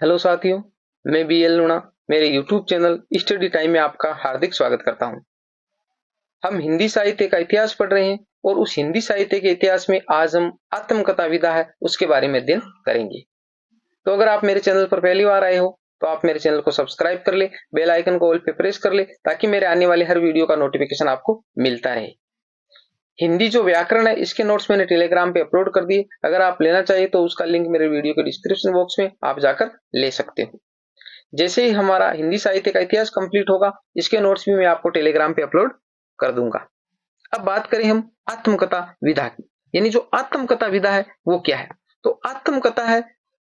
Hello साथियों, मैं BL लूणा मेरे यूट्यूब चैनल स्टडी टाइम में आपका हार्दिक स्वागत करता हूं। हम हिंदी साहित्य का इतिहास पढ़ रहे हैं और उस हिंदी साहित्य के इतिहास में आज हम आत्मकथा विधा है उसके बारे में अध्ययन करेंगे। तो अगर आप मेरे चैनल पर पहली बार आए हो तो आप मेरे चैनल को सब्सक्राइब कर ले, बेल आइकन को ऑल पे प्रेस कर ले ताकि मेरे आने वाले हर वीडियो का नोटिफिकेशन आपको मिलता रहे। हिंदी जो व्याकरण है इसके नोट्स मैंने टेलीग्राम पे अपलोड कर दिए। अगर आप लेना चाहिए तो उसका लिंक मेरे वीडियो के डिस्क्रिप्शन बॉक्स में आप जाकर ले सकते हो। जैसे ही हमारा हिंदी साहित्य का इतिहास कंप्लीट होगा, इसके नोट्स भी मैं आपको टेलीग्राम पे अपलोड कर दूंगा। अब बात करें हम आत्मकथा विधा की, यानी जो आत्मकथा विधा है वो क्या है। तो आत्मकथा है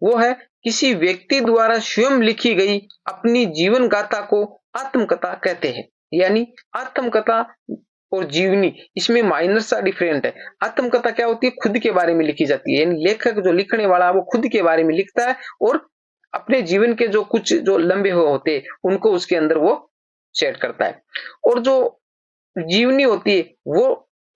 वो है किसी व्यक्ति द्वारा स्वयं लिखी गई अपनी जीवन गाथा को आत्मकथा कहते हैं। यानी आत्मकथा और जीवनी इसमें माइनर सा डिफरेंट है। आत्मकथा क्या होती है, खुद के बारे में लिखी जाती है, यानी लेखक जो लिखने वाला है वो खुद के बारे में लिखता है और अपने जीवन के जो कुछ जो लंबे हुए होते हैं उनको उसके अंदर वो सेट करता है। और जो जीवनी होती है वो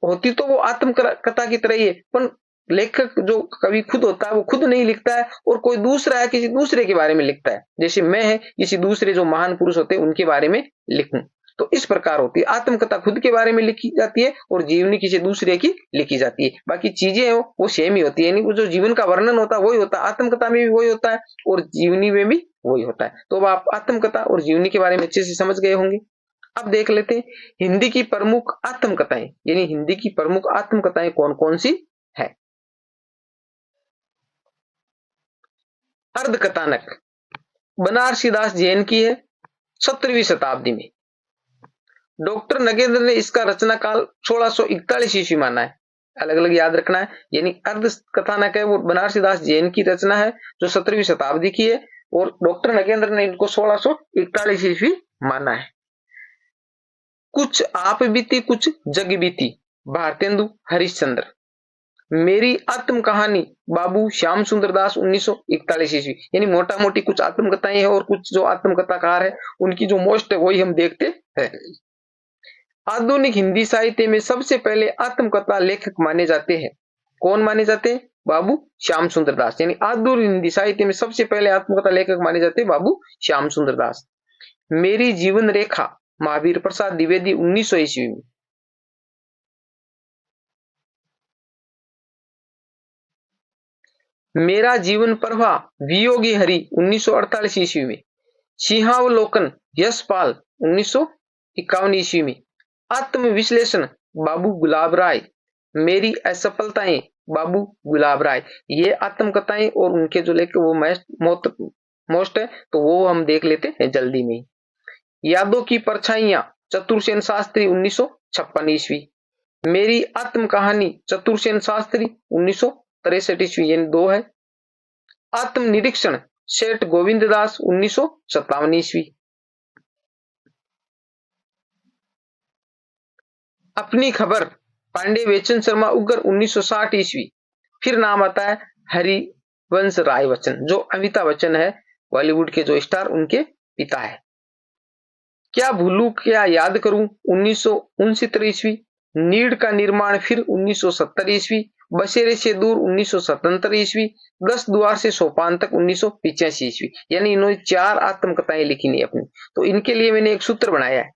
होती तो वो आत्मकथा की तरह ही है, पर लेखक जो कवि खुद होता है वो खुद नहीं लिखता है और कोई दूसरा है किसी दूसरे के बारे में लिखता है। जैसे मैं है किसी दूसरे जो महान पुरुष होते हैं उनके बारे में लिखूं, तो इस प्रकार होती है। आत्मकथा खुद के बारे में लिखी जाती है और जीवनी किसी दूसरे की लिखी जाती है। बाकी चीजें वो सेम ही होती है, यानी वो जो जीवन का वर्णन होता है वही होता है, आत्मकथा में भी वही होता है और जीवनी में भी वही होता है। तो अब आप आत्मकथा और जीवनी के बारे में अच्छे से समझ गए होंगे। अब देख लेते हैं हिंदी की प्रमुख आत्मकथाएं, यानी हिंदी की प्रमुख आत्मकथाएं कौन कौन सी है। अर्धकथानक बनारसीदास जैन की है, 17वीं शताब्दी में। डॉक्टर नगेंद्र ने इसका रचना काल 1641 ईस्वी माना है। अलग अलग याद रखना है, यानी अर्ध कथानक है वो बनारसीदास जैन की रचना है जो 17वीं शताब्दी की है और डॉक्टर नगेंद्र ने इनको 1641 ईस्वी माना है। कुछ आप बीती कुछ जग बीती, भारतेंदु हरिश्चंद्र। मेरी आत्म कहानी, बाबू श्याम सुंदर दास 1941 ईस्वी। यानी मोटा मोटी कुछ आत्मकथाएं हैं और कुछ जो आत्मकथाकार है उनकी जो मोस्ट है वही हम देखते हैं। आधुनिक हिंदी साहित्य में सबसे पहले आत्मकथा लेखक माने जाते हैं। कौन माने जाते हैं? बाबू श्याम सुंदर दास। यानी आधुनिक हिंदी साहित्य में सबसे पहले आत्मकथा लेखक माने जाते हैं बाबू श्याम सुंदर दास। मेरी जीवन रेखा, महावीर प्रसाद द्विवेदी 1900 ईस्वी में। मेरा जीवन प्रवाह, वियोगी हरि 1948 ईस्वी में। सिंहावलोकन, यशपाल 1951 ईस्वी में। आत्मविश्लेषण, बाबू गुलाब राय। मेरी असफलताएं, बाबू गुलाब राय। ये आत्मकथाएं और उनके जो लेख वो मोस्ट है तो वो हम देख लेते हैं जल्दी में। यादों की परछाइयां, चतुरसेन शास्त्री 1956 ईस्वी। मेरी आत्म कहानी, चतुरसेन शास्त्री 1963 ईस्वी, यानी 2 है। आत्मनिरीक्षण, सेठ गोविंद दास 1957 ईस्वी। अपनी खबर, पांडे बेचन शर्मा उग्र 1960 ईस्वी। फिर नाम आता है हरिवंश राय बच्चन, जो अमिताभ बच्चन है बॉलीवुड के जो स्टार उनके पिता है। क्या भूलू क्या याद करूं 1969 ईस्वी। नीड का निर्माण फिर 1970 ईस्वी। बसेरे से दूर 1977 ईस्वी। 10 द्वार से सोपान तक 1985 ईस्वी। यानी इन्होंने 4 आत्मकथाएं लिखी नहीं अपनी। तो इनके लिए मैंने एक सूत्र बनाया है,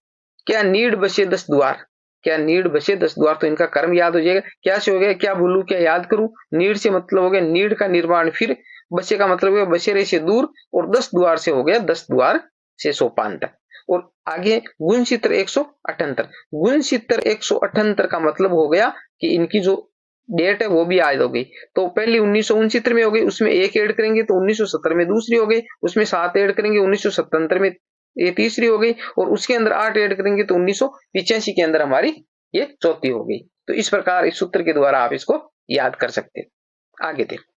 क्या नीड बसे 10 द्वार, क्या नीड बसे 10 द्वार। तो इनका कर्म याद हो जाएगा। क्या से हो गया, क्या भूलू क्या याद करूं। नीड से मतलब हो गया नीड का निर्माण फिर, बसे का मतलब हो गया बसेरे से दूर और 10 द्वार से हो गया 10 द्वार से सोपान तक। और आगे गुणसूत्र 178। गुणसूत्र 178 का मतलब हो गया कि इनकी जो डेट है वो भी याद हो गई। तो पहली 1969 में हो गई, उसमें एक ऐड करेंगे तो 1970 में दूसरी हो गई, उसमें 7 ऐड करेंगे 1977 में ये तीसरी हो गई और उसके अंदर 8 ऐड करेंगे तो 1985 के अंदर हमारी ये चौथी हो गई। तो इस प्रकार इस सूत्र के द्वारा आप इसको याद कर सकते हैं। आगे देखो,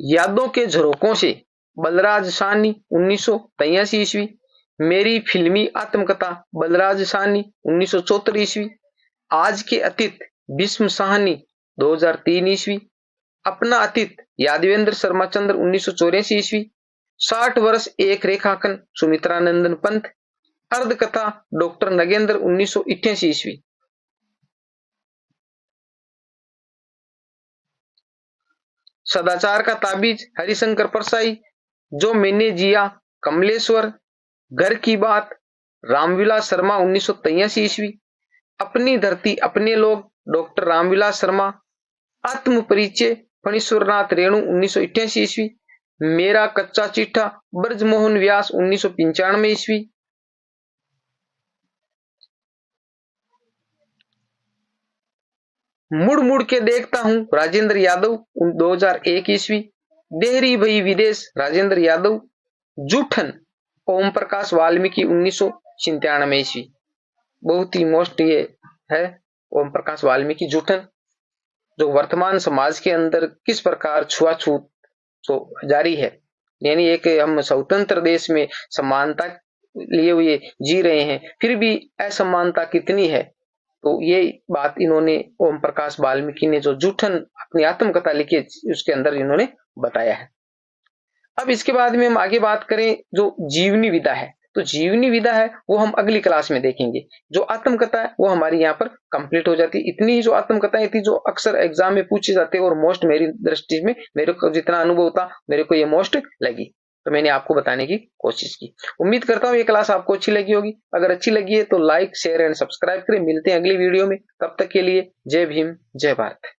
यादों के झरोकों से, बलराज साहनी 1983 ईस्वी। मेरी फिल्मी आत्मकथा, बलराज साहनी 1974 ईस्वी। आज के अतीत, भीष्म साहनी 2003 ईस्वी। अपना अतीत, यादवेंद्र शर्मा चंद्र 1984 ईस्वी। 60 वर्ष एक रेखांकन, सुमित्रानंदन पंत। अर्धकथा, डॉक्टर नगेंद्र 1988 ईस्वी। सदाचार का ताबीज हरिशंकर परसाई, जो मैंने जिया कमलेश्वर, घर की बात रामविलास शर्मा 1983 ईस्वी, अपनी धरती अपने लोग डॉक्टर रामविलास शर्मा, आत्म परिचय फणीश्वरनाथ रेणु 1988 ईस्वी, मेरा कच्चा चिट्ठा ब्रजमोहन व्यास 1995 ईस्वी, मुड़ मुड़ के देखता हूं राजेंद्र यादव 2001 ईस्वी, देहरी भई विदेश राजेंद्र यादव, जूठन ओम प्रकाश वाल्मीकि 1997 ईस्वी। बहुत ही मोस्ट ये है ओम प्रकाश वाल्मीकि जूठन, जो वर्तमान समाज के अंदर किस प्रकार छुआछूत तो जारी है, यानी एक हम स्वतंत्र देश में समानता लिए हुए जी रहे हैं, फिर भी असमानता कितनी है, तो ये बात इन्होंने ओम प्रकाश वाल्मीकि ने जो जूठन अपनी आत्मकथा लिखी है उसके अंदर इन्होंने बताया है। अब इसके बाद में हम आगे बात करें जो जीवनी विधा है, तो जीवनी विधा है वो हम अगली क्लास में देखेंगे। जो आत्मकथा है वो हमारी यहाँ पर कंप्लीट हो जाती है। इतनी ही जो आत्मकथाएं थी जो अक्सर एग्जाम में पूछी जाती है और मोस्ट मेरी दृष्टि में मेरे को जितना अनुभव था मेरे को ये मोस्ट लगी, तो मैंने आपको बताने की कोशिश की। उम्मीद करता हूँ ये क्लास आपको अच्छी लगी होगी। अगर अच्छी लगी है तो लाइक शेयर एंड सब्सक्राइब करें। मिलते हैं अगली वीडियो में, तब तक के लिए जय भीम जय भारत।